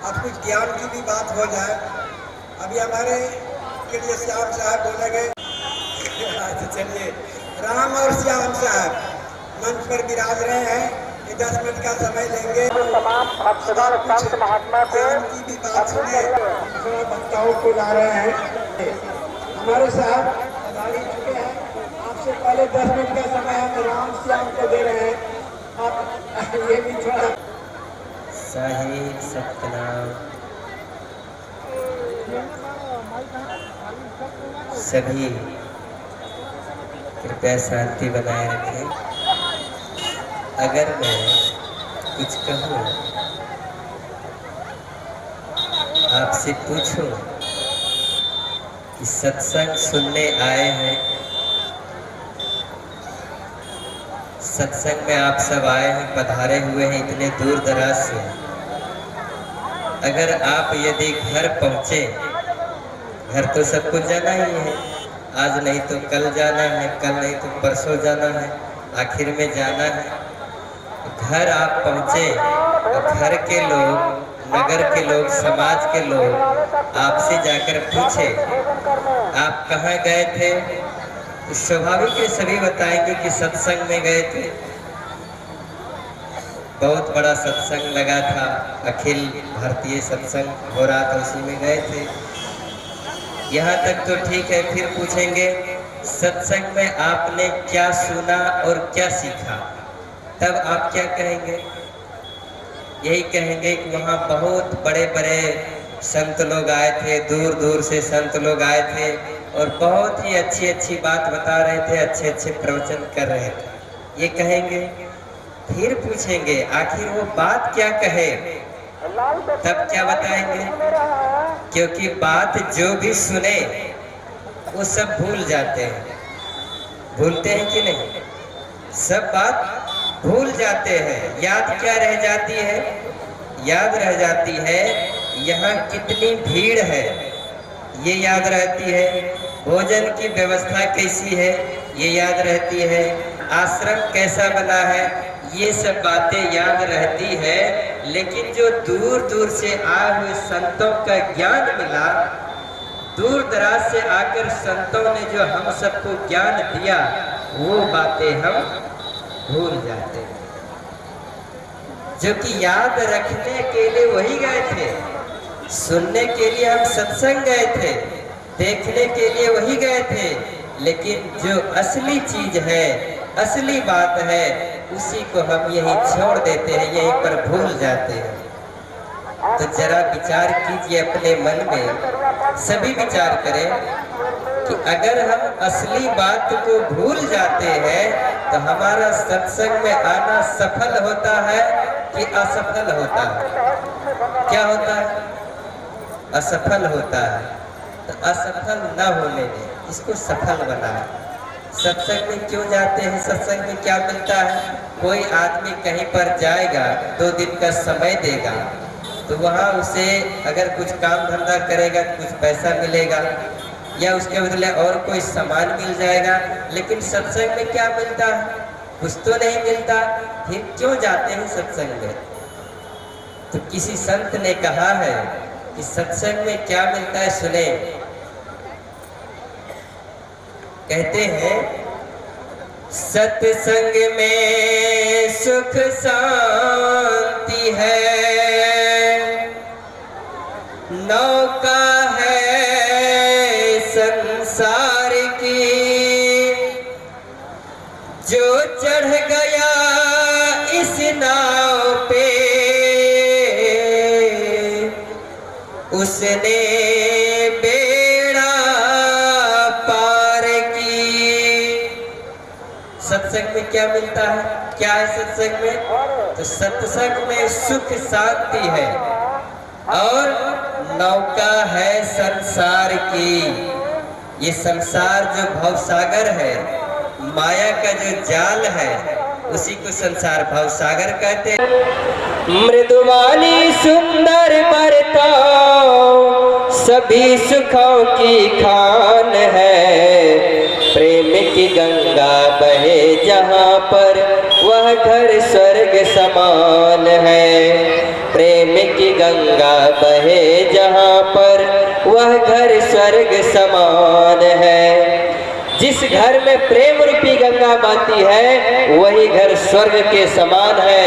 अब कुछ ज्ञान की भी बात हो जाए। अभी हमारे के लिए श्याम साहब बोलेंगे। तो चलिए, राम और श्याम साहब मंच पर विराज रहे हैं। 10 मिनट का समय लेंगे। तमाम भक्तगण संत महात्मा को ज्ञान की भी बात सुने। वक्ताओं को ला रहे हैं। हमारे साहब पधारी चुके हैं। आपसे पहले 10 मिनट का समय हम राम श्याम को दे रहे हैं। आप ये भी थोड़ा सही सतनाम। सभी कृपया शांति बनाए रखें। अगर मैं कुछ कहूँ, आपसे पूछूं कि सत्संग सुनने आए हैं, सत्संग में आप सब आए हैं, पधारे हुए हैं इतने दूर दराज से। अगर आप यदि घर पहुँचे, घर तो सबको जाना ही है, आज नहीं तो कल जाना है, कल नहीं तो परसों जाना है, आखिर में जाना है। घर आप पहुँचे तो घर के लोग, नगर के लोग, समाज के लोग आपसे जाकर पूछे आप कहाँ गए थे, तो स्वाभाविक है सभी बताएंगे कि सत्संग में गए थे। बहुत बड़ा सत्संग लगा था, अखिल भारतीय सत्संग हो रहा था, उसी में गए थे। यहाँ तक तो ठीक है। फिर पूछेंगे सत्संग में आपने क्या सुना और क्या सीखा, तब आप क्या कहेंगे? यही कहेंगे कि वहाँ बहुत बड़े बड़े संत लोग आए थे, दूर दूर से संत लोग आए थे और बहुत ही अच्छी अच्छी बात बता रहे थे, अच्छे अच्छे प्रवचन कर रहे थे, ये कहेंगे। फिर पूछेंगे आखिर वो बात क्या कहे, तब क्या बताएंगे? क्योंकि बात जो भी सुने वो सब भूल जाते हैं। भूलते हैं कि नहीं? सब बात भूल जाते हैं। याद क्या रह जाती है? याद रह जाती है यहाँ कितनी भीड़ है, ये याद रहती है। भोजन की व्यवस्था कैसी है, ये याद रहती है। आश्रम कैसा बना है, ये सब बातें याद रहती है। लेकिन जो दूर दूर से आए हुए संतों का ज्ञान मिला, दूर दराज से आकर संतों ने जो हम सबको ज्ञान दिया, वो बातें हम भूल जाते हैं। जो कि याद रखने के लिए वही गए थे, सुनने के लिए हम सत्संग गए थे, देखने के लिए वही गए थे, लेकिन जो असली चीज है, असली बात है, उसी को हम यहीं छोड़ देते हैं, यहीं पर भूल जाते हैं। तो जरा विचार कीजिए अपने मन में, सभी विचार करें कि अगर हम असली बात को भूल जाते हैं तो हमारा सत्संग में आना सफल होता है कि असफल होता है? क्या होता है? असफल होता है। तो असफल न होने दें, इसको सफल बनाएं। सत्संग में क्यों जाते हैं? सत्संग में क्या मिलता है? कोई आदमी कहीं पर जाएगा, 2 दिन का समय देगा, तो वहाँ उसे अगर कुछ काम धंधा करेगा कुछ पैसा मिलेगा, या उसके बदले और कोई सामान मिल जाएगा। लेकिन सत्संग में क्या मिलता है? कुछ तो नहीं मिलता। फिर क्यों जाते हैं सत्संग में? तो किसी संत ने कहा है कि सत्संग में क्या मिलता है, सुने। कहते हैं सत्संग में सुख शांति है, नौका है संसार की, जो चढ़ गया इस नाव पे उसने बेड़ा पार की। सत्संग में क्या मिलता है? क्या है सत्संग में? तो सत्संग में सुख शांति है और नौका है संसार की। ये संसार जो भवसागर है, माया का जो जाल है, उसी को संसार भवसागर कहते हैं। मृदुवानी सुंदर बरताओ सभी सुखों की खान है, प्रेम की गंगा बहे जहाँ पर वह घर स्वर्ग समान है। प्रेम की गंगा बहे जहाँ पर वह घर स्वर्ग समान है। जिस घर में प्रेम रूपी गंगा बहती है वही घर स्वर्ग के समान है।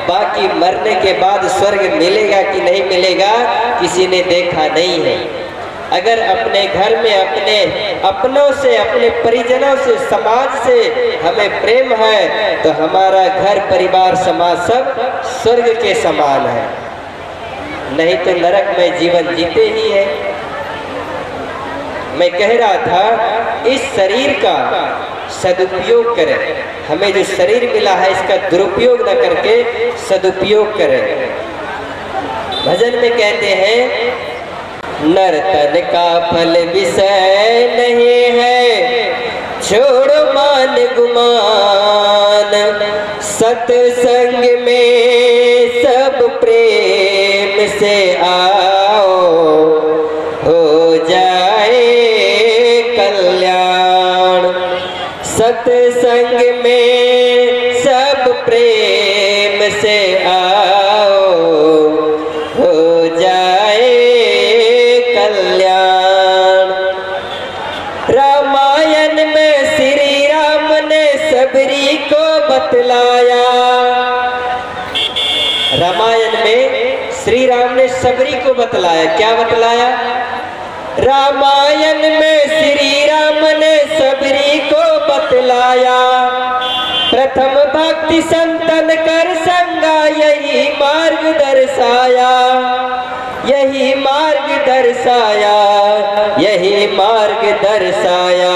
बाकी मरने के बाद स्वर्ग मिलेगा कि नहीं मिलेगा किसी ने देखा नहीं है। अगर अपने घर में अपने अपनों से, अपने परिजनों से, समाज से हमें प्रेम है तो हमारा घर परिवार समाज सब स्वर्ग के समान है, नहीं तो नरक में जीवन जीते ही है। मैं कह रहा था इस शरीर का सदुपयोग करें। हमें जो शरीर मिला है इसका दुरुपयोग न करके सदुपयोग करें। भजन में कहते हैं नर्तन का फल विषय नहीं है, छोड़ो मान गुमान, सत्संग में सब प्रेम से आओ, हो जाए कल्याण। सत्संग में सब प्रेम से आओ, हो जाए कल्याण। रामायण में श्री राम ने सबरी को बतलाया। रामायण में श्री राम ने सबरी को बतलाया। क्या बतलाया? रामायण में श्री राम ने सबरी को बतलाया। प्रथम भक्ति संतन कर संगा यही मार्ग दर्शाया, यही मार्ग दर्शाया, यही मार्ग दर्शाया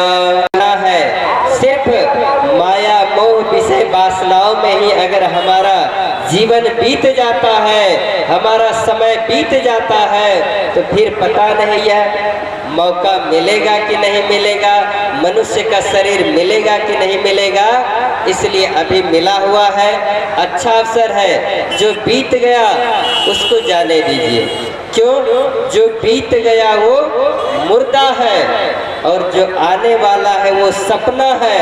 है। सिर्फ माया मोह विषय वासनाओं में ही अगर हमारा जीवन बीत जाता है, हमारा समय बीत जाता है तो फिर पता नहीं है मौका मिलेगा कि नहीं मिलेगा, मनुष्य का शरीर मिलेगा कि नहीं मिलेगा। इसलिए अभी मिला हुआ है, अच्छा अवसर है। जो बीत गया उसको जाने दीजिए। क्यों? जो बीत गया वो मुर्दा है और जो आने वाला है वो सपना है।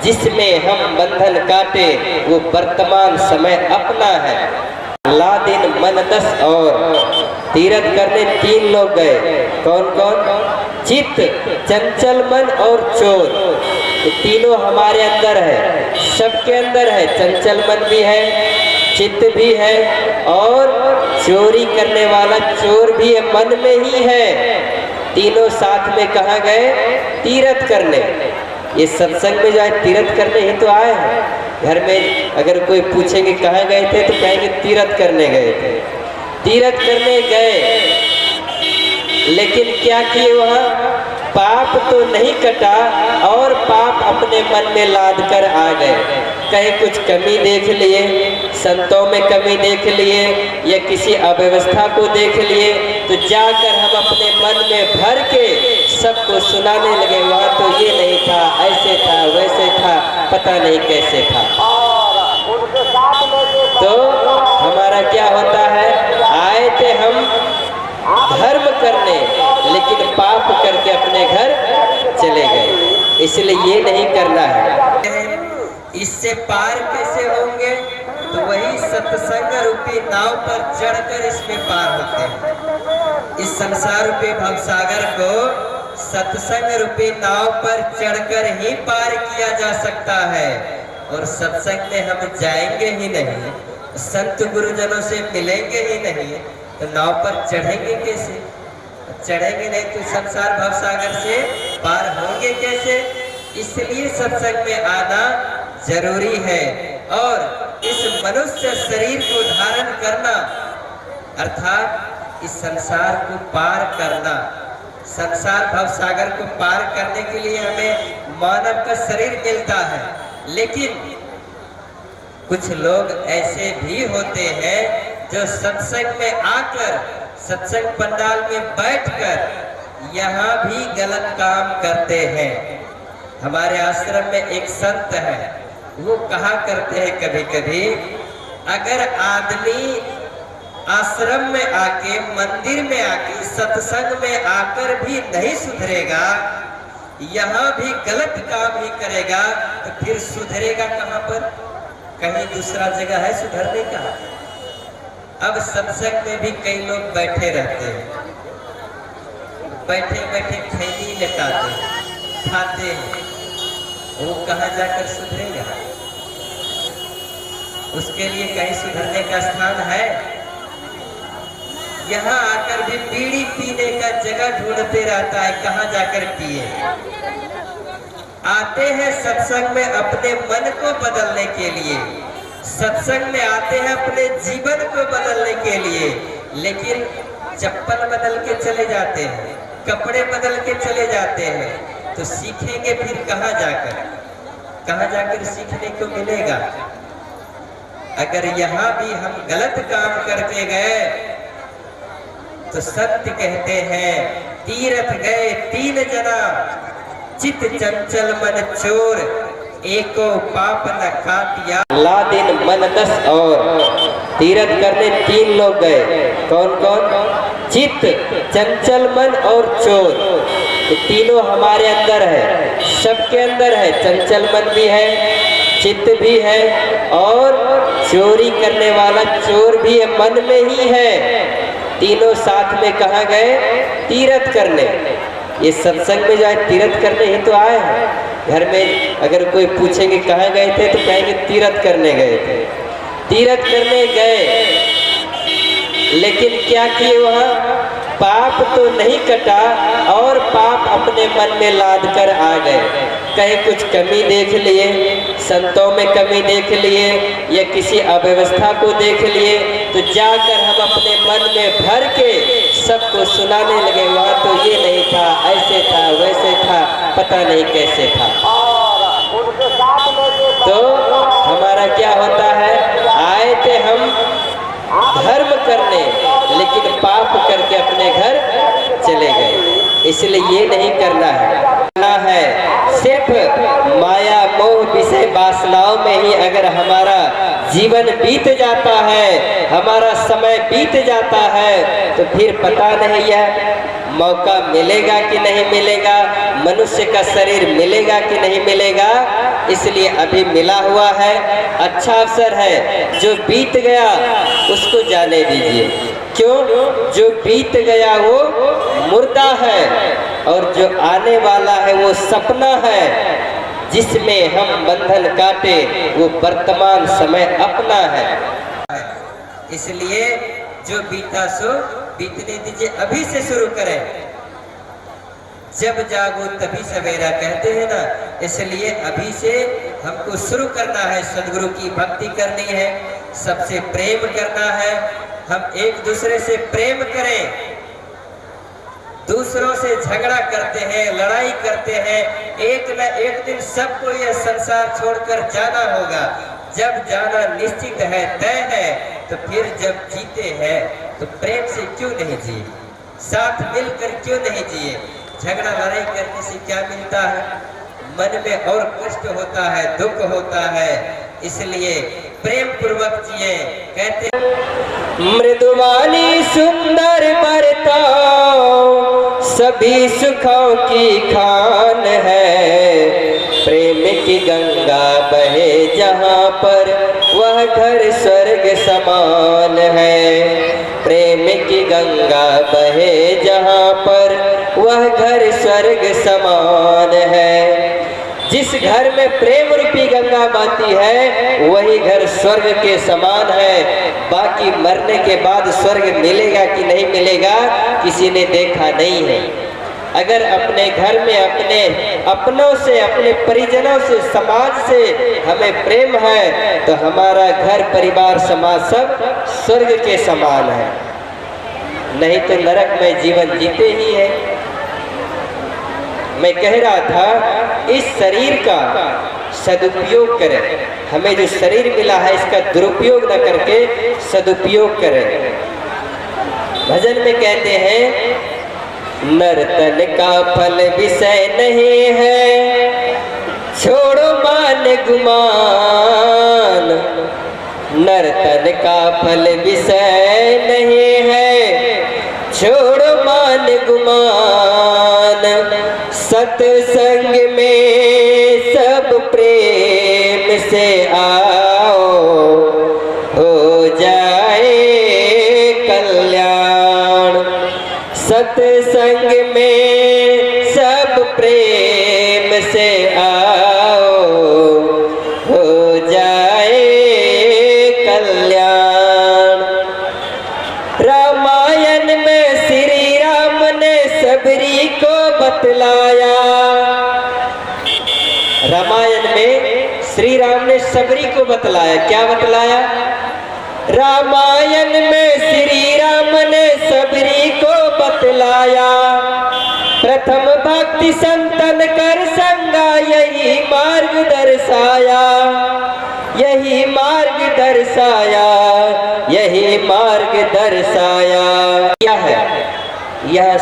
जिसमें हम बंधन काटे वो वर्तमान समय अपना है। अलादीन मन 10 और तीरथ करने 3 लोग गए। कौन कौन? चित्त, चंचल मन और चोर। ये तीनों हमारे अंदर है, सबके अंदर है। चंचल मन भी है, चित्त भी है और चोरी करने वाला चोर भी है, मन में ही है। तीनों साथ में कहाँ गए? तीरथ करने। ये सत्संग में जो है तीरथ करने ही तो आए हैं। घर में अगर कोई पूछेंगे कहाँ गए थे तो कहेंगे तीरथ करने गए थे। तीरथ करने गए लेकिन क्या किए? वहाँ पाप तो नहीं कटा और पाप अपने मन में लाद कर आ गए। कहीं कुछ कमी देख लिए, संतों में कमी देख लिए या किसी अव्यवस्था को देख लिए तो जाकर हम अपने मन में भर के सबको सुनाने लगे, वहाँ तो ये नहीं था, ऐसे था, वैसे था, पता नहीं कैसे था। तो हमारा क्या होता है? आए थे हम धर्म करने लेकिन पाप करके अपने घर चले गए। इसलिए ये नहीं करना है। इससे पार कैसे होंगे? तो वही सत्संग रूपी नाव पर चढ़कर इसमें पार होते हैं। इस संसार रूपी भवसागर को सत्संग रूपी नाव पर चढ़कर ही पार किया जा सकता है। और सत्संग में हम जाएंगे ही नहीं, संत गुरुजनों से मिलेंगे ही नहीं तो नाव पर चढ़ेंगे कैसे? चढ़ेंगे नहीं तो संसार भवसागर से पार होंगे कैसे? इसलिए सत्संग में आना जरूरी है। और इस मनुष्य शरीर को धारण करना अर्थात इस संसार को पार करना, संसार भवसागर को पार करने के लिए हमें मानव का शरीर मिलता है। लेकिन कुछ लोग ऐसे भी होते हैं जो सत्संग में आकर, सत्संग पंडाल में बैठकर यहाँ भी गलत काम करते हैं। हमारे आश्रम में एक संत है, वो कहा करते हैं कभी कभी, अगर आदमी आश्रम में आके, मंदिर में आके, सत्संग में आकर भी नहीं सुधरेगा, यहाँ भी गलत काम ही करेगा तो फिर सुधरेगा कहाँ पर? कहीं दूसरा जगह है सुधरने का? अब सत्संग में भी कई लोग बैठे रहते हैं, बैठे बैठे खैनी लटाते हैं, खाते हैं, वो कहाँ जाकर सुधरेगा? उसके लिए कहीं सुधरने का स्थान है? यहाँ आकर भी बीड़ी पीने का जगह ढूंढते रहता है, कहाँ जाकर पिए। आते हैं सत्संग में अपने मन को बदलने के लिए, सत्संग में आते हैं अपने जीवन को बदलने के लिए, लेकिन चप्पल बदल के चले जाते हैं, कपड़े बदल के चले जाते हैं, तो सीखेंगे फिर कहाँ जाकर? कहाँ जाकर सीखने को मिलेगा? अगर यहाँ भी हम गलत काम करके गए तो सत्य कहते हैं, तीरथ गए 3 जना, चित चंचल मन चोर, एको पाप न खातिया। ला दिन मन 10 और तीरथ करने 3 लोग गए, कौन कौन? चित, चंचल मन और चोर। तो तीनों हमारे अंदर है, सबके अंदर है, चंचल मन भी है, चित्त भी है और चोरी करने वाला चोर भी है, मन में ही है। तीनों साथ में कहाँ गए? तीरथ करने। ये सत्संग में जो है तीरथ करने ही तो आए हैं। घर में अगर कोई पूछेंगे कहाँ गए थे तो कहेंगे तीरथ करने गए थे। तीरथ करने गए, लेकिन क्या किए वहाँ? पाप तो नहीं कटा और पाप अपने मन में लाद कर आ गए। कहीं कुछ कमी देख लिए, संतों में कमी देख लिए या किसी अव्यवस्था को देख लिए, तो जाकर हम अपने मन में भर के सबको सुनाने लगे, वहाँ तो ये नहीं था, ऐसे था, वैसे था, पता नहीं कैसे था। तो हमारा क्या होता है? आए थे हम धर्म करने, लेकिन पाप करके अपने घर चले गए। इसलिए ये नहीं करना है। सिर्फ माया मोह विषय वासनाओं में ही अगर हमारा जीवन बीत जाता है, हमारा समय बीत जाता है, तो फिर पता नहीं है मौका मिलेगा कि नहीं मिलेगा, मनुष्य का शरीर मिलेगा कि नहीं मिलेगा। इसलिए अभी मिला हुआ है, अच्छा अवसर है। जो बीत गया उसको जाने दीजिए। क्यों? जो बीत गया वो मुर्दा है और जो आने वाला है वो सपना है, जिसमें हम बंधन काटे वो वर्तमान समय अपना है। इसलिए जो बीता सो बीतने दीजिए, अभी से शुरू करें। जब जागो तभी सवेरा कहते हैं ना, इसलिए अभी से हमको शुरू करना है। सदगुरु की भक्ति करनी है, सबसे प्रेम करना है। हम एक दूसरे से प्रेम करें। दूसरों से झगड़ा करते हैं, लड़ाई करते हैं, एक न एक दिन सबको यह संसार छोड़कर जाना होगा। जब जाना निश्चित है, तय है, तो फिर जब जीते हैं तो प्रेम से क्यों नहीं जिए, साथ मिलकर क्यों नहीं जिए? झगड़ा लड़ाई करने से क्या मिलता है? मन में और कष्ट होता है, दुख होता है। इसलिए प्रेम पूर्वक जिए। कहते मृदुवानी सुंदर बरताओ सभी सुखों की खान है। प्रेम की गंगा बहे जहाँ पर वह घर स्वर्ग समान है। प्रेम की गंगा बहे जहाँ पर वह घर स्वर्ग समान है। जिस घर में प्रेम रूपी गंगा बहती है वही घर स्वर्ग के समान है। बाकी मरने के बाद स्वर्ग मिलेगा कि नहीं मिलेगा किसी ने देखा नहीं है। अगर अपने घर में अपने अपनों से, अपने परिजनों से, समाज से हमें प्रेम है तो हमारा घर परिवार समाज सब स्वर्ग के समान है। नहीं तो नरक में जीवन जीते ही है। मैं कह रहा था इस शरीर का सदुपयोग करें। हमें जो शरीर मिला है इसका दुरुपयोग न करके सदुपयोग करें। भजन में कहते हैं नर्तन का फल विषय नहीं है, छोड़ो मान गुमान। नर्तन का फल विषय नहीं है, छोड़ो मान गुमान। सत्संग में सब प्रेम से आओ, हो जाए सत्संग में सब प्रेम से आओ, हो जाए कल्याण। रामायण में श्री राम ने सबरी को बतलाया, रामायण में श्री राम ने सबरी को बतलाया। क्या बतलाया? रामायण में श्री राम ने सबरी को बतलाया, प्रथम भक्ति संतन कर संगा यही मार्ग दर्शाया, यही मार्ग दर्शाया, यही मार्ग दर्शाया। क्या है यह?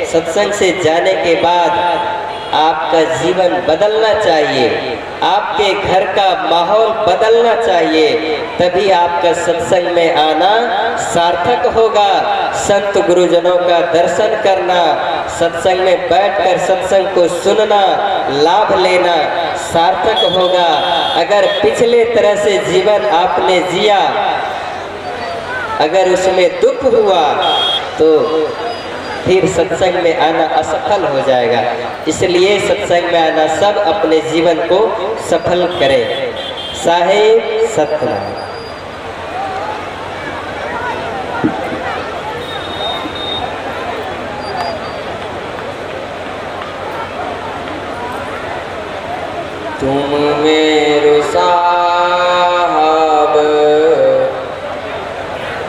सत्संग से जाने के बाद आपका जीवन बदलना चाहिए, आपके घर का माहौल बदलना चाहिए, तभी आपका सत्संग में आना सार्थक होगा। संत गुरुजनों का दर्शन करना, सत्संग में बैठकर सत्संग को सुनना, लाभ लेना सार्थक होगा। अगर पिछले तरह से जीवन आपने जिया, अगर उसमें दुख हुआ तो फिर सत्संग में आना असफल हो जाएगा। इसलिए सत्संग में आना सब अपने जीवन को सफल करें। साहेब सतनाम। तुम मेरो साहब,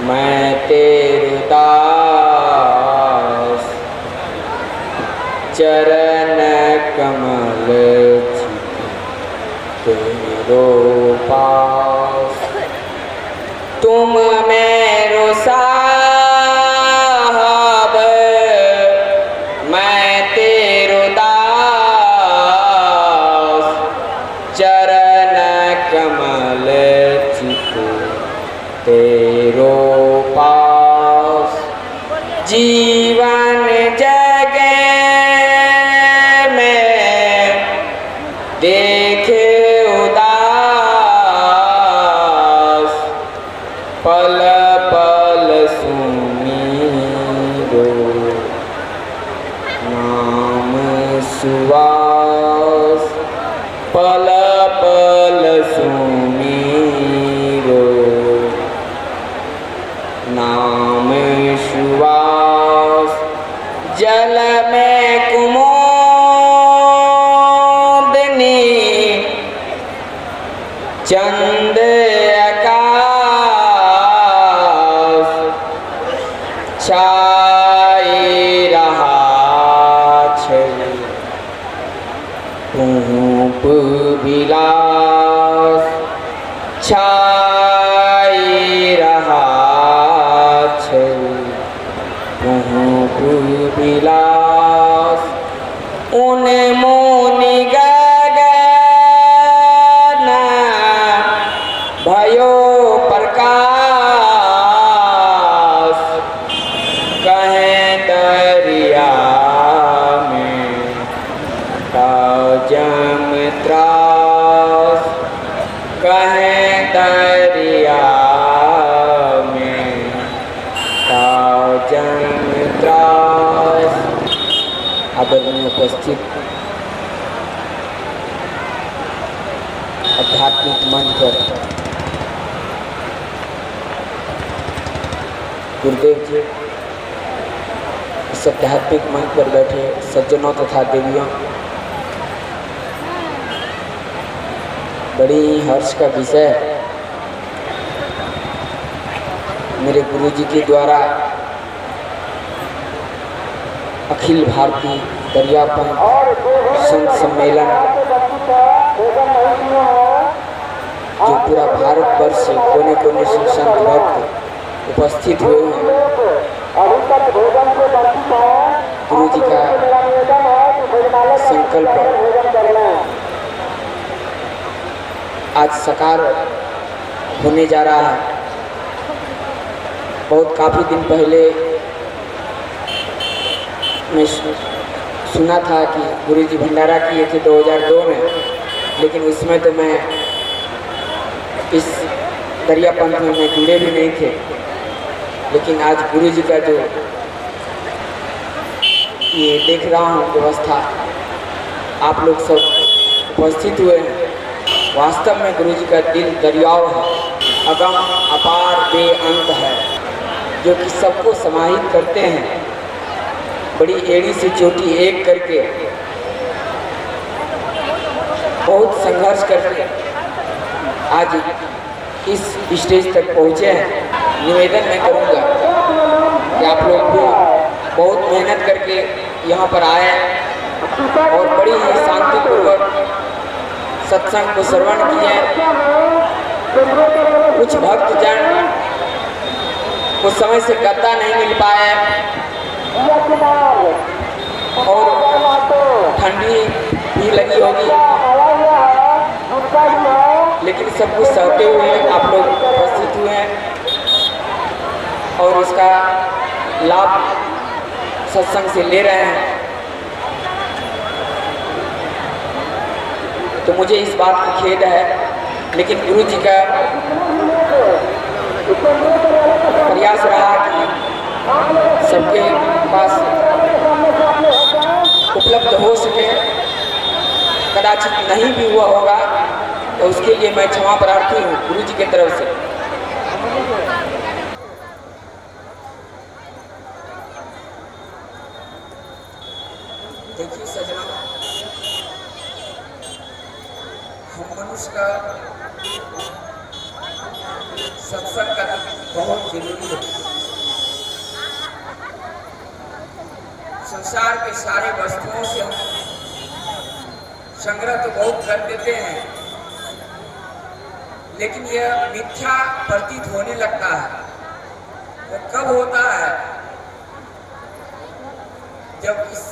मैं तेरू दास, चरण कमल तेरो पास। तुम मेरो साहब, मैं तेरो दास, चरण कमल तेरो पास। जीवन जगे में देखे उदास, पल पल सुमीरो नाम सुवास, पल पल सुमीरो नाम सुवास। जल में कुमोदनी, चंद आकाश, छाए रहा छवि धूप विलास, छाए रहा छवि धूप विलास। उन मुनि गगन भयो प्रकाश, कहें दरिया में जम त्रास, कहें दरिया में जम त्रास। आदरणीय उपस्थित आध्यात्मिक मंच पर गुरुदेव जी, इस आध्यात्मिक मंच पर बैठे सज्जनों तथा देवियों, बड़ी हर्ष का विषय मेरे गुरुजी के द्वारा अखिल भारतीय दरियापन संत सम्मेलन जो पूरा भारतवर्ष से कोने कोने से संत भक्त उपस्थित हुए हैं। गुरुजी का संकल्प आज साकार होने जा रहा है। बहुत काफ़ी दिन पहले मैं सुना था कि गुरुजी भंडारा किए थे 2002 में, लेकिन उसमें तो मैं इस दरिया पंथ में जुड़े भी नहीं थे। लेकिन आज गुरुजी का जो ये देख रहा हूँ व्यवस्था, आप लोग सब उपस्थित हुए हैं। वास्तव में गुरु जी का दिल दरियाव है, अगम अपार बेअंत है, जो कि सबको समाहित करते हैं। बड़ी एड़ी से चोटी एक करके बहुत संघर्ष करके आज इस स्टेज तक पहुँचे हैं। निवेदन मैं करूँगा कि आप लोग भी बहुत मेहनत करके यहाँ पर आए और बड़ी ही शांतिपूर्वक सत्संग को श्रवण किए। कुछ भक्तजन कुछ समय से गद्दा नहीं मिल पाए और ठंडी भी लगी होगी, लेकिन सब कुछ सहते हुए आप लोग उपस्थित हुए हैं और इसका लाभ सत्संग से ले रहे हैं। तो मुझे इस बात की खेद है, लेकिन गुरु जी का प्रयास रहा कि सबके पास उपलब्ध हो सके। कदाचित नहीं भी हुआ होगा तो उसके लिए मैं क्षमा प्रार्थी हूँ गुरु जी की तरफ से। देखिए सजना, हम मनुष्य का सत्संग करना बहुत जरूरी है। संसार के सारे वस्तुओं से हम संग्रह तो बहुत कर देते हैं, लेकिन यह मिथ्या प्रतीत होने लगता है। वो कब होता है? जब इस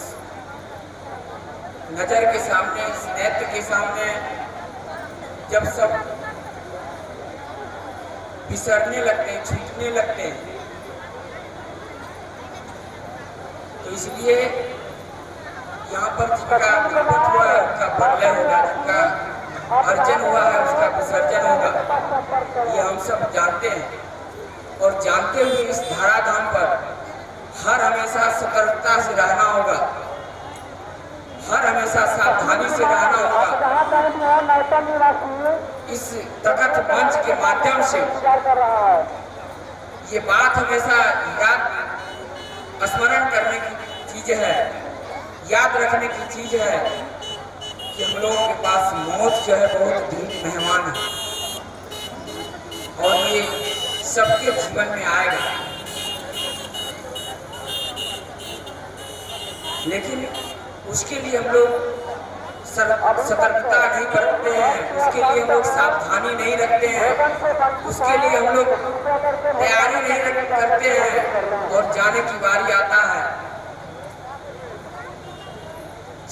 नजर के सामने, इस नेत्र के सामने जब सब बिसरने लगते हैं, छूटने लगते हैं। तो इसलिए यहाँ पर जिनका विपत हुआ है उनका प्रलय होगा, जिनका अर्जन हुआ है उसका विसर्जन होगा, ये हम सब जानते हैं। और जानते हुए इस धराधाम पर हर हमेशा सतर्कता से रहना होगा, हर हमेशा सावधानी से रहना होगा। इस तखत मंच के माध्यम से ये बात हमेशा याद स्मरण करने की चीज है, याद रखने की चीज है कि हम लोगों के पास मौत जो है बहुत धीमी मेहमान है और ये सबके जीवन में आएगा। लेकिन उसके लिए हम लोग सतर्कता नहीं बरतते हैं, उसके लिए हम लोग सावधानी नहीं रखते हैं, उसके लिए हम लोग तैयारी नहीं करते हैं और जाने की बारी आता है।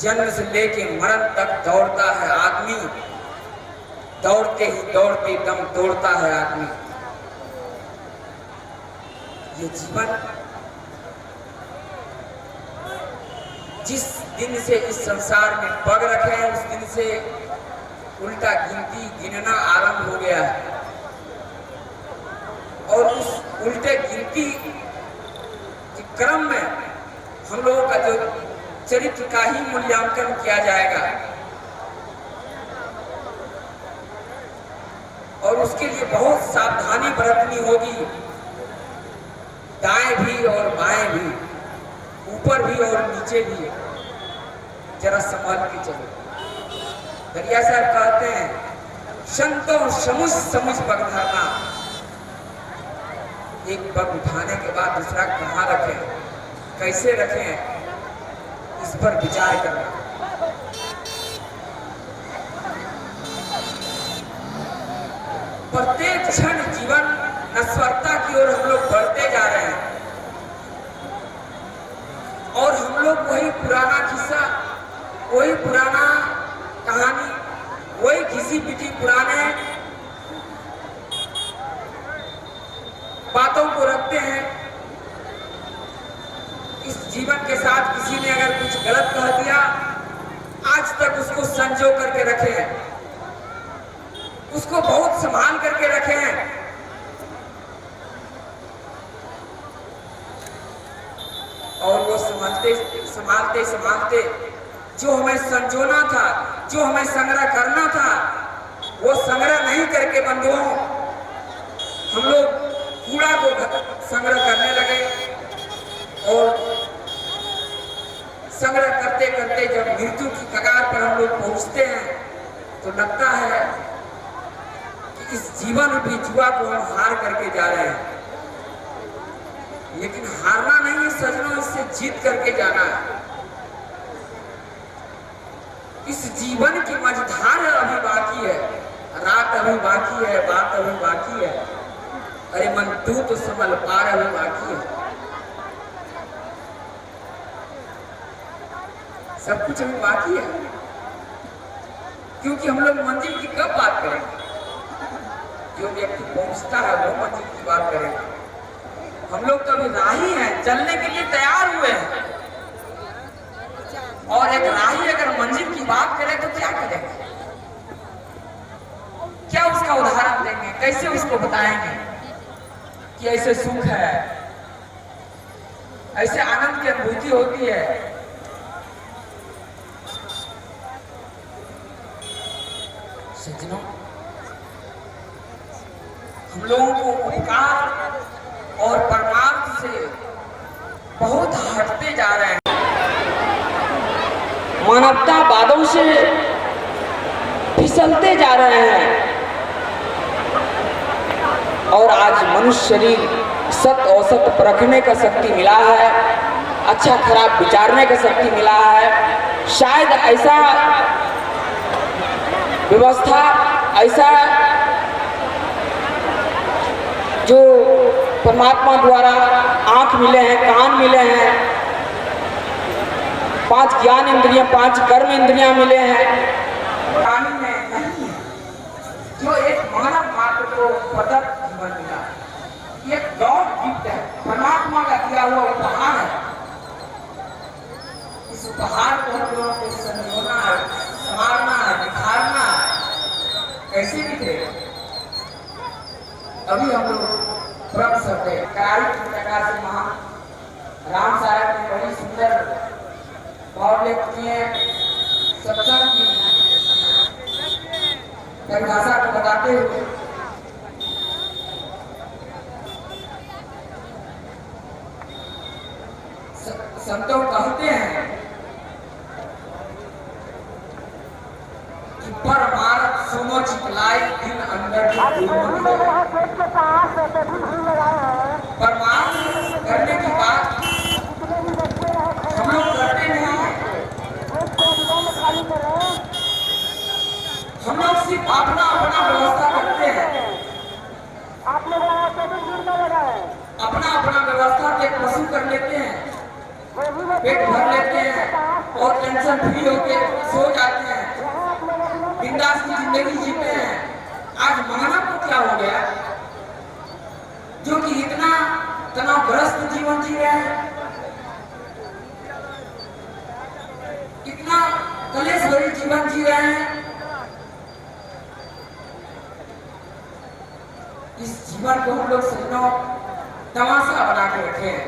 जन्म से लेके मरण तक दौड़ता है आदमी, दौड़ते ही दौड़ते दम तोड़ता है आदमी। ये जीवन जिस दिन से इस संसार में पग रखे हैं उस दिन से उल्टा गिनना आरंभ हो गया है और उस उल्टे गिनती के क्रम में हम लोगों का जो चरित्र का ही मूल्यांकन किया जाएगा और उसके लिए बहुत सावधानी बरतनी होगी। दाएं भी और बाएं भी, ऊपर भी और नीचे भी जरा संभाल के चलो। दरिया साहब कहते हैं संतों समुझ समुझ पग धरना। एक पग उठाने के बाद दूसरा कहाँ रखें, कैसे रखें, इस पर विचार करना। प्रत्येक क्षण जीवन नश्वरता की ओर हम लोग बढ़ते जा रहे हैं और हम लोग वही पुराना किस्सा, वही पुराना कहानी, वही घिसी पिटी पुराने बातों को रखते हैं। इस जीवन के साथ किसी ने अगर कुछ गलत कह दिया, आज तक उसको संजो करके रखे हैं, उसको बहुत संभाल करके रखे हैं। और वो संभालते संभालते संभालते जो हमें संजोना था, जो हमें संग्रह करना था, वो संग्रह नहीं करके बंधुओं हम लोग कूड़ा को संग्रह करने लगे। और संग्रह करते करते जब मृत्यु की कगार पर हम लोग पहुंचते हैं तो लगता है कि इस जीवन रूपी जुआ को हम हार करके जा रहे हैं। लेकिन हारना नहीं है सजनों, इससे जीत करके जाना है। इस जीवन की मझधार अभी बाकी है, रात अभी बाकी है, बात अभी बाकी है। अरे मन तू तो संभल पार अभी बाकी है। सब कुछ अभी बाकी है, क्योंकि हम लोग मंजिल की कब बात करेंगे? जो व्यक्ति पहुंचता है वो मंजिल की बात करेगा। हम लोग तो अभी राही हैं, चलने के लिए तैयार हुए हैं। और एक राही अगर मंजिल की बात करे तो क्या करेंगे? क्या उसका उदाहरण देंगे? कैसे उसको बताएंगे कि ऐसे सुख है, ऐसे आनंद की अनुभूति होती है? सज्जनों, हम लोगों को उपकार और परमार्थ से बहुत हटते जा रहे हैं। मानवतावादों से फिसलते जा रहे हैं। और आज मनुष्य शरीर सत औसत परखने का शक्ति मिला है, अच्छा खराब विचारने का शक्ति मिला है। शायद ऐसा व्यवस्था, ऐसा जो परमात्मा द्वारा आंख मिले हैं, कान मिले हैं, 5 ज्ञान इंद्रियां, 5 कर्म इंद्रियां मिले हैं, प्राणी में नहीं है। जो एक मानव मात्र को प्रदत्त जीवन मिला, ये गॉड गिफ्ट है, परमात्मा का दिया हुआ उपहार है। इस उपहार को हम लोगों को संजोना है, संभालना है, निखारना है। कैसे निखरेगा? अभी हम लोग परम सत्य कराई की प्रकार से महा राम साहब ने बड़ी सुंदर भाव व्यक्त किए। सत्संग की परिभाषा को बताते हुए संतों कहते हैं कि परमार्थ सुनो चितलाई दिन अंदर परमार्थ करने की बात हम लोग करते नहीं हैं। हम लोग सिर्फ अपना अपना व्यवस्था करते हैं, अपना अपना व्यवस्था के पशु कर लेते हैं, पेट भर लेते हैं और टेंशन फ्री होके सो जाते हैं, बिंदास की जिंदगी जीते हैं। आज मानव को क्या हो गया जो कि इतना तनावग्रस्त जीवन जी रहे हैं, इतना कलेश भरी जीवन जी रहे हैं। इस जीवन को हम लोग सजनों तमाशा बना के रखे हैं।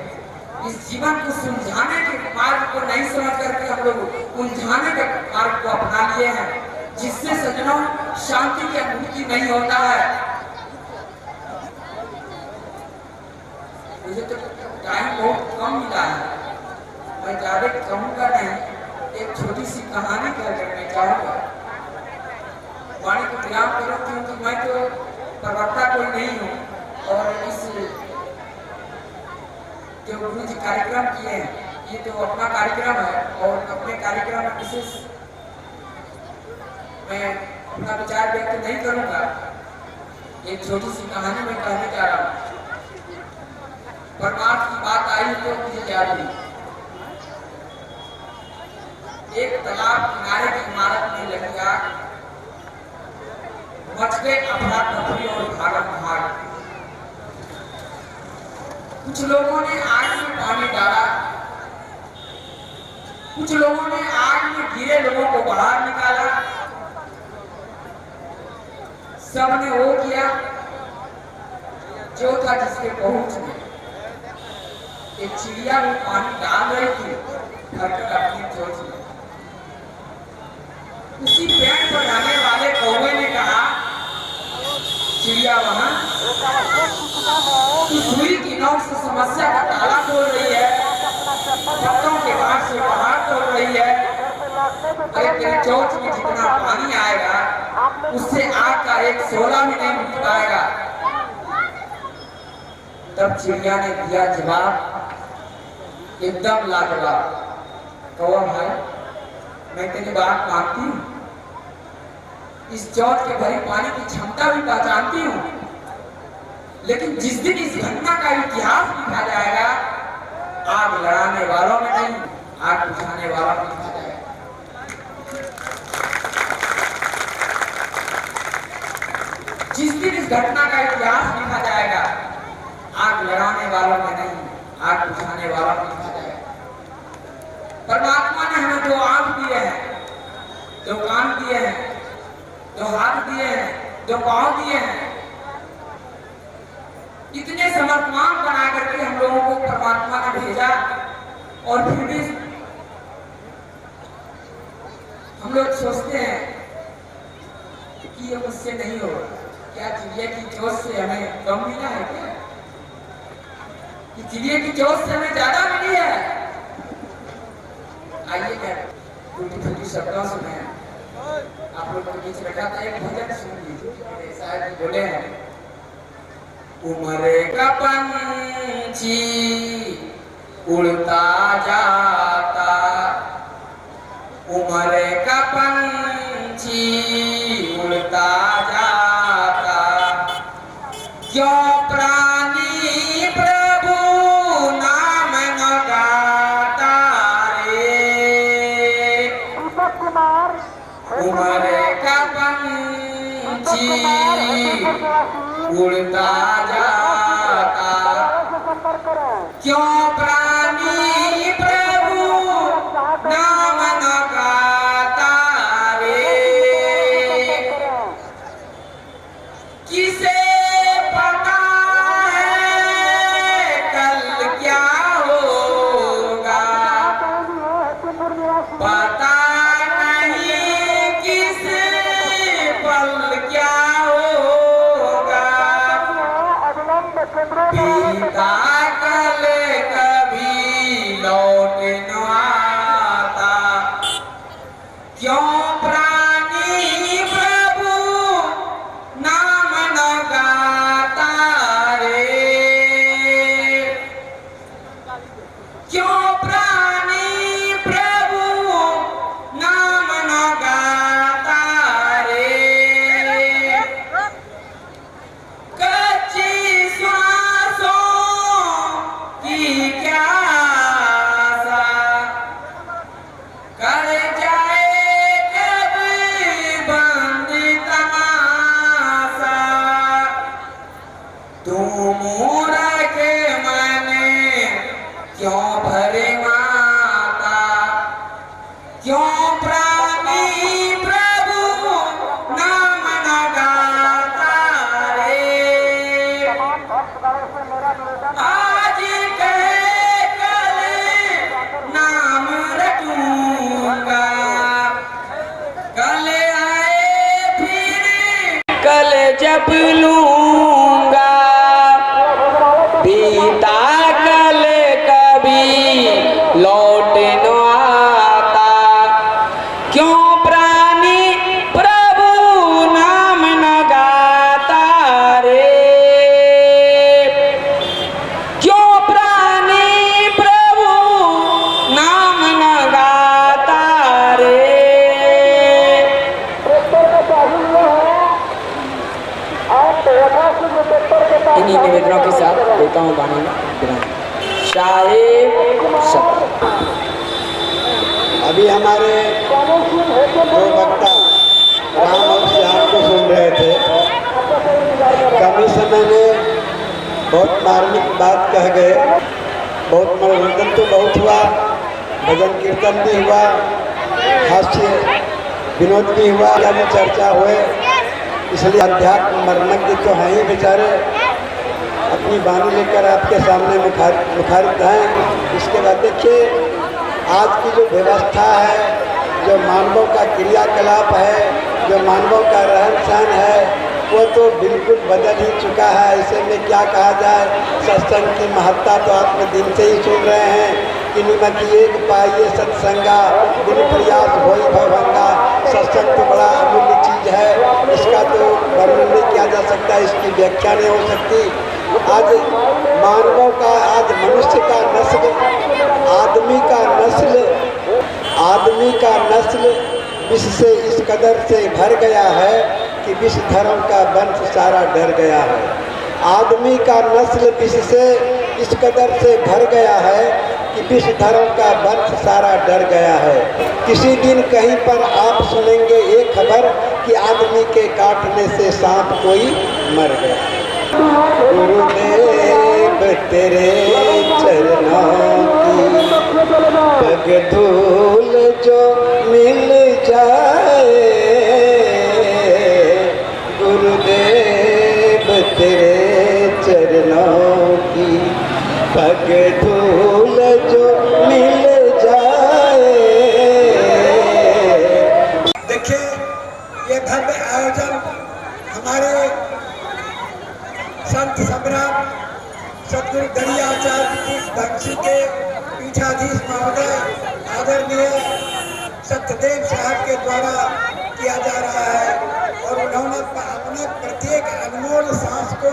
इस जीवन को सुलझाने के मार्ग को नहीं समझ करके हम लोग उलझाने के मार्ग को अपना लिए हैं, जिससे सजनों शांति की अनुभूति नहीं होता है। मुझे तो टाइम बहुत कम मिला है, मैं ज्यादा कहूँगा नहीं, एक छोटी सी कहानी कह करना चाहूँगा। वाणी को विराम करो, क्योंकि मैं तो प्रवक्ता कोई नहीं हूँ और इस जो गुरु जी कार्यक्रम किए हैं ये तो अपना कार्यक्रम है और अपने कार्यक्रम में विशेष मैं अपना विचार व्यक्त नहीं करूँगा। एक छोटी सी कहानी मैं कहने जा रहा हूँ। परमार्थ की बात आई तो मुझे याद हुई। एक तालाब किनारे की इमारत में लगी आग, मच गए अफरा तफरी और भागम भाग। कुछ लोगों ने आग में पानी डाला, कुछ लोगों ने आग में गिरे लोगों को बाहर निकाला। सबने वो किया जो था जिसके पहुंच में। एक चिड़िया में पानी डाल रही थी भरकर अपनी चोंच में। उसी पेड़ पर रहने वाले कौवे ने कहा, चिड़िया वहां सुई की नोक से समस्या का ताला खोल रही है, पत्तों के बाद से पहाड़ तोड़ रही है, अरे तेरी चोंच में जितना पानी आएगा उससे आग का एक शोला भी नहीं मिट पाएगा। तब चिड़िया ने दिया जवाब एकदम लाजवाब, कौवा भाई मैं तेरी बात मानती हूँ, इस चोंच के भरी पानी की क्षमता भी पहचानती हूँ, लेकिन जिस दिन इस घटना का इतिहास लिखा जाएगा आग लड़ाने वालों में नहीं, आग बुझाने वालों में लिखा जाएगा। जिस दिन इस घटना का इतिहास लिखा जाएगा आग लड़ाने वालों में नहीं, आग बुझाने वालों में लिखा जाएगा। परमात्मा ने हमें 2 आंख दिए हैं, 2 कान दिए हैं, 2 हाथ दिए हैं, 2 पांव दिए हैं। इतने समर्थमान बना करके हम लोगों को परमात्मा ने भेजा और फिर भी हम लोग सोचते हैं कि ये मुझसे नहीं होगा। क्या चिड़िया की चोंच से हमें कम मिला है क्या? कि चिड़िया की चोंच से हमें ज्यादा मिली है? आइए क्या टूटी-फूटी शब्दों से मैं आप लोगों के बीच रखा था, एक भजन सुन लीजिए। शायद बोले हैं, उम्र का पंछी उड़ता जाता, उम्र का पंछी उड़ता जाता, क्यों प्राणी प्रभु नाम न गाता रे। उम्र का पंछी उड़ता जाता, क्यों प्राणी प्रभु नाम न गाता रे। किसे पता है कल क्या होगा, पता नहीं किस पल क्या होगा, बीता कल कभी लौट न आता, क्यों प्राणी प्रभु नाम न गाता रे। क्यों प्राणी प्रभु नाम न गाता रे। कच्ची श्वासों की क्या आशा, कर जाए कब बंद तमाशा, तू मूरख मन क्यों भरे माता, क्यों प्राणी प्रभु नाम न गाता रे। आज कहे कल नाम रटूंगा, कल आए फिर कल जप लूंगा, बीता कल कभी लौट न आता, क्यों प्राणी प्रभु नाम न गाता रे। क्यों प्राणी प्रभु नाम न गाता रे। इन्हीं निवेदनों के साथ देता हूँ वाणी विराम। साहेब सब अभी हमारे 2 वक्ता राम और श्याम को सुन रहे थे। कम ही समय में बहुत मार्मिक बात कह गए, बहुत मनोरंजन तो बहुत हुआ, भजन कीर्तन भी हुआ, हास्य विनोद भी हुआ, या भी चर्चा हुए। इसलिए अध्यात्म मर्मज्ञ तो हैं ही बेचारे, अब अपनी वाणी लेकर आपके सामने मुखारित हैं। इसके बाद देखिए, आज की जो व्यवस्था है, जो मानवों का क्रियाकलाप है, जो मानवों का रहन सहन है, वो तो बिल्कुल बदल ही चुका है। ऐसे में क्या कहा जाए, सत्संग की महत्ता तो आप दिन से ही सुन रहे हैं कि निमक एक पाइए सत्संगा, बिन प्रयास होई भवंगा। सत्संग तो बड़ा अमूल्य चीज़ है, इसका तो वर्णन नहीं किया जा सकता, इसकी व्याख्या नहीं हो सकती। आज मानवों का, आज मनुष्य का नस्ल, आदमी का नस्ल विष से इस कदर से भर गया है कि विष धर्म का वंश सारा डर गया है। आदमी का नस्ल विष से इस कदर से भर गया है कि विष धर्म का वंश सारा डर गया है। किसी दिन कहीं पर आप सुनेंगे ये खबर कि आदमी के काटने से सांप कोई मर गया। गुरुदेव तेरे चरणों की पग धूल जो मिल जाए, गुरुदेव तेरे चरणों की पग धूल जो मिल जाए। देखिए, ये भव्य आयोजन हमारे संत सम्राट सदगुरु गणियाचार्य बंसी के पीठाधीश महोदय आदरणीय सत्यदेव साहब के द्वारा किया जा रहा है। और उन्होंने अपने प्रत्येक अनमोल सांस को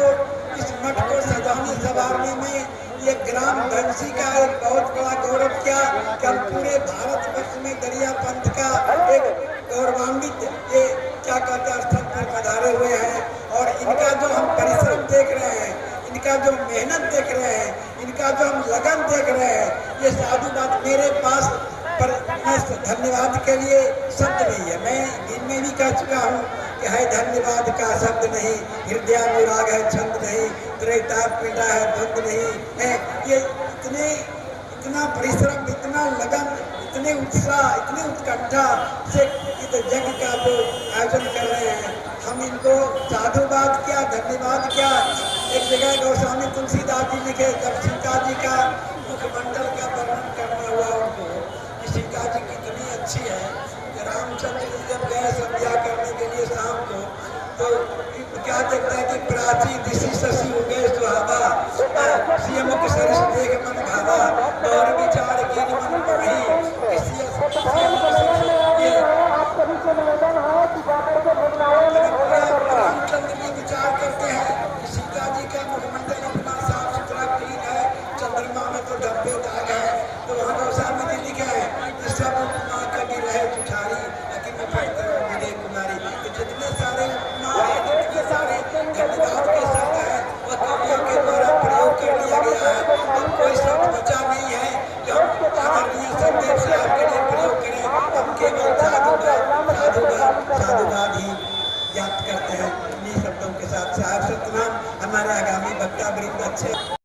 इस मठ को सजाने संवारने में ये ग्राम बंसी का एक बहुत बड़ा गौरव किया कि हम पूरे भारतवर्ष में दरिया पंथ का एक गौरवान्वित ये क्या कहते हैं स्थल पर पधारे हुए हैं। और इनका जो हम परिश्रम देख रहे हैं, इनका जो मेहनत देख रहे हैं, इनका जो हम लगन देख रहे हैं, ये साधुवाद मेरे पास पर मैं धन्यवाद के लिए शब्द नहीं है। मैं इनमें भी कह चुका हूँ कि है धन्यवाद का शब्द नहीं, हृदयानुराग है छंद नहीं, त्रैताप पीड़ा है बंद नहीं है। ये इतना परिश्रम, इतना लगन, इतने उत्साह, इतनी उत्कंठा से इस जग का जो आयोजन कर रहे हैं, हम इनको साधुवाद क्या, धन्यवाद क्या। एक जगह गोस्वामी तुलसीदास जी लिखे, जब सीता जी का मुखमंडल का वर्णन करना हुआ उनको, कि सीता जी कितनी अच्छी है। रामचंद्र जी जब गए संध्या करने के लिए शाम को, तो क्या देखता है कि प्राची दिशि शशि हो गए सुहावा, सियमुख सरिस देख मन भावा, और विचार की मन पढ़ी रामचंद्र जी विचार करते हैं कि सीता जी का मुखमंडल इतना साफ सुथरा क्लीन है, चंद्रमा में तो धब्बे दाग है। तो वहाँ गोस्वामी जी लिखे हैं कि सब उपमा कभी रहे तुठारी, अति में पढ़ते हो विजय कुमारी। तो जितने सारे उपमा है, जितने सारे धन्यवाद के शब्द है, वह कवियों के द्वारा प्रयोग कर लिया गया है। अब कोई शब्द बचा नहीं है जो हम आदरणीय सत्यदेव साहब के लिए प्रयोग करें। हम केवल साधुवाद ही याद करते हैं। इन्हीं शब्दों के साथ साहब सतनाम हमारे आगामी वक्ता वृंद अच्छे